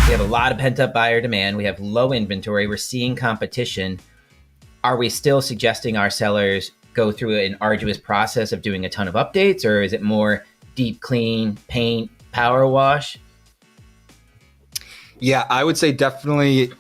We have a lot of pent up buyer demand. We have low inventory. We're seeing competition. Are we still suggesting our sellers go through an arduous process of doing a ton of updates, or is it more deep clean, paint, power wash? Yeah, I would say definitely,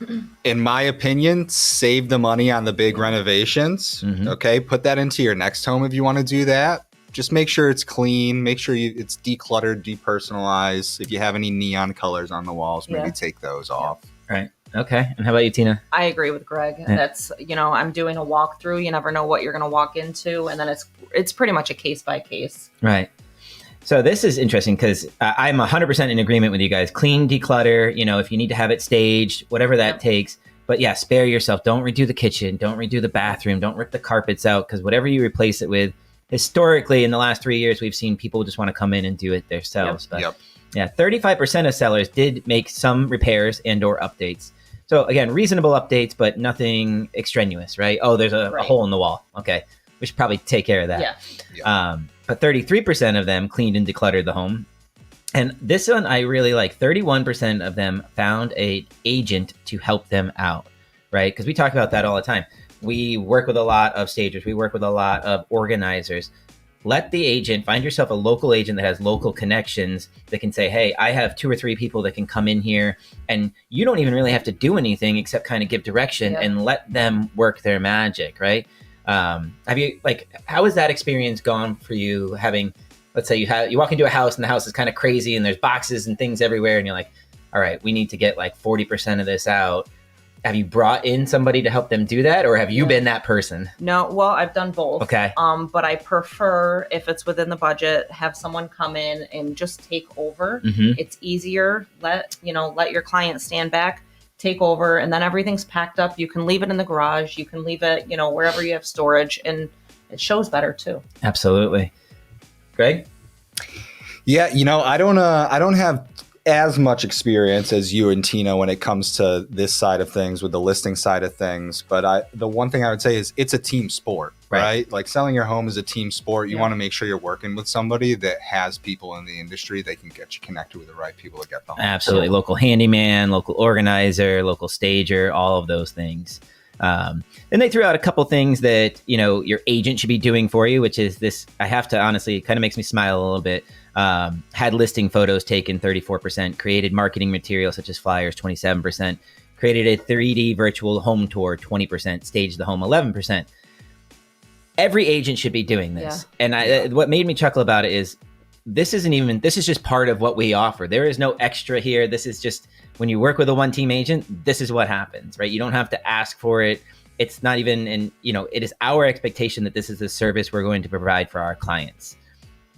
in my opinion, save the money on the big renovations. Mhm. Okay, put that into your next home if you want to do that. Just make sure it's clean. Make sure it's decluttered, depersonalized. If you have any neon colors on the walls, maybe take those off. Right. Okay. And how about you, Tina? I agree with Greg. That's, I'm doing a walkthrough. You never know what you're going to walk into. And then it's pretty much a case by case. Right. So this is interesting because I'm 100% in agreement with you guys. Clean, declutter, if you need to have it staged, whatever that takes. But yeah, spare yourself. Don't redo the kitchen. Don't redo the bathroom. Don't rip the carpets out, because whatever you replace it with, historically, in the last 3 years, we've seen people just want to come in and do it themselves. But yeah, 35% of sellers did make some repairs and or updates. So again, reasonable updates, but nothing extraneous, right? Oh, there's a hole in the wall. Okay, we should probably take care of that. Yeah. But 33% of them cleaned and decluttered the home. And this one I really like. 31% of them found an agent to help them out, right? Because we talk about that all the time. We work with a lot of stagers. We work with a lot of organizers. Let the agent, find yourself a local agent that has local connections that can say, hey, I have 2 or 3 people that can come in here, and you don't even really have to do anything except kind of give direction and let them work their magic, right? Have you, how has that experience gone for you, having, let's say you walk into a house and the house is kind of crazy and there's boxes and things everywhere, and you're like, all right, we need to get 40% of this out. Have you brought in somebody to help them do that, or have you been that person? No, well, I've done both. Okay. But I prefer, if it's within the budget, have someone come in and just take over. Mm-hmm. It's easier. Let your client stand back, take over, and then everything's packed up. You can leave it in the garage. You can leave it, wherever you have storage, and it shows better too. Absolutely. Greg? Yeah, I don't have as much experience as you and Tina when it comes to this side of things, with the listing side of things. But the one thing I would say is it's a team sport, right? Like, selling your home is a team sport. You want to make sure you're working with somebody that has people in the industry that can get you connected with the right people to get the home. Absolutely. Local handyman, local organizer, local stager, all of those things. Then they threw out a couple things that, your agent should be doing for you, which is this, I have to honestly, it kind of makes me smile a little bit. Had listing photos taken, 34%, created marketing material such as flyers, 27%, created a 3D virtual home tour, 20%, staged the home, 11%. Every agent should be doing this. Yeah. And what made me chuckle about it is this is just part of what we offer. There is no extra here. This is just, when you work with a one-team agent, this is what happens, right? You don't have to ask for it. It's not even, it is our expectation that this is the service we're going to provide for our clients,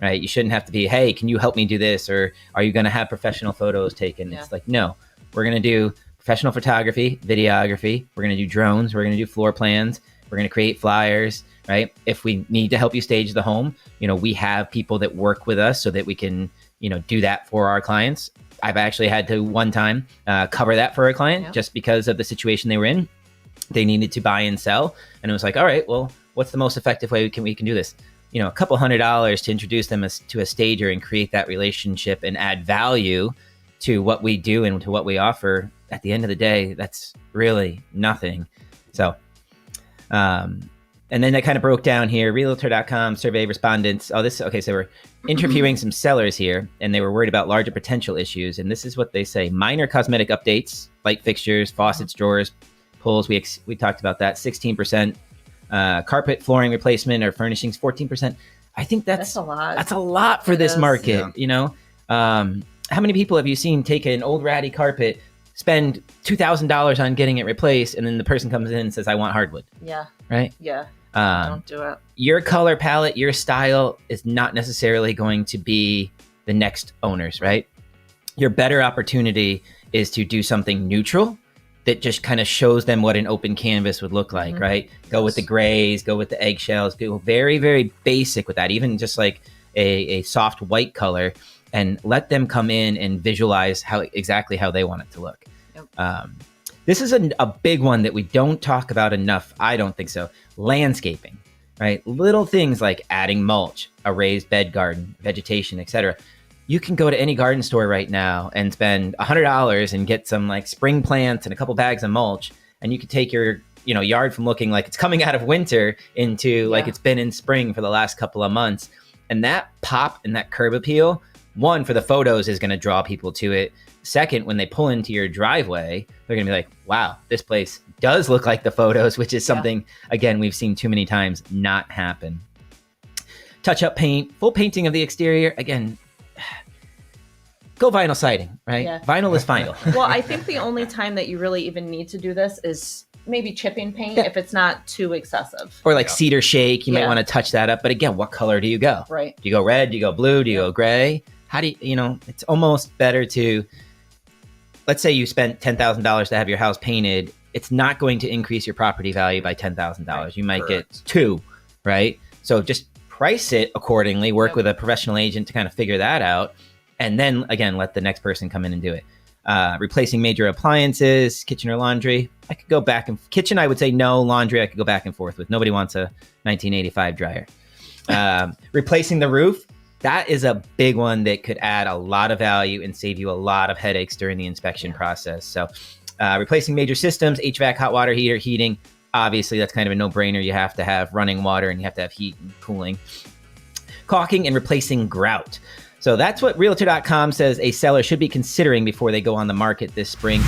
right? You shouldn't have to be, hey, can you help me do this? Or are you going to have professional photos taken? Yeah. It's like, no, we're going to do professional photography, videography. We're going to do drones. We're going to do floor plans. We're going to create flyers, right? If we need to help you stage the home, we have people that work with us so that we can, do that for our clients. I've actually had to one time cover that for a client just because of the situation they were in. They needed to buy and sell. And it was like, all right, well, what's the most effective way we can do this? A couple $100 to introduce them to a stager and create that relationship and add value to what we do and to what we offer. At the end of the day, that's really nothing. So, and then I kind of broke down here, Realtor.com survey respondents. So we're interviewing some sellers here, and they were worried about larger potential issues. And this is what they say: minor cosmetic updates, light fixtures, faucets, drawers, pulls. We talked about that. 16%. Carpet, flooring replacement, or furnishings, 14%. I think that's a lot. That's a lot for this market. Yeah. How many people have you seen take an old ratty carpet, spend $2,000 on getting it replaced, and then the person comes in and says, I want hardwood? Yeah. Right? Yeah. Don't do it. Your color palette, your style is not necessarily going to be the next owner's, right? Your better opportunity is to do something neutral that just kind of shows them what an open canvas would look like, right? Go with the grays, go with the eggshells, go very, very basic with that, even just like a soft white color, and let them come in and visualize exactly how they want it to look. Yep. This is a big one that we don't talk about enough. I don't think so. Landscaping, right? Little things like adding mulch, a raised bed garden, vegetation, etc. you can go to any garden store right now and spend $100 and get some like spring plants and a couple bags of mulch, and you could take your yard from looking like it's coming out of winter into like it's been in spring for the last couple of months. And that pop and that curb appeal, one, for the photos is going to draw people to it. Second, when they pull into your driveway, they're going to be like, wow, this place does look like the photos, which is something, again, we've seen too many times not happen. Touch-up paint, full painting of the exterior. Again, go vinyl siding, right? Yeah. Vinyl is final. Well, I think the only time that you really even need to do this is maybe chipping paint if it's not too excessive. Or like cedar shake, you might want to touch that up. But again, what color do you go? Right. Do you go red? Do you go blue? Do you go gray? How do you, it's almost better to, let's say you spent $10,000 to have your house painted. It's not going to increase your property value by $10,000. Right. You might get $2,000, right? So just price it accordingly, work with a professional agent to kind of figure that out. And then again, let the next person come in and do it. Replacing major appliances, kitchen or laundry. I could go back and kitchen. I would say no. Laundry, I could go back and forth with. Nobody wants a 1985 dryer. Replacing the roof. That is a big one that could add a lot of value and save you a lot of headaches during the inspection process. So replacing major systems, HVAC, hot water heater, heating. Obviously, that's kind of a no-brainer. You have to have running water and you have to have heat and cooling. Caulking and replacing grout. So that's what Realtor.com says a seller should be considering before they go on the market this spring.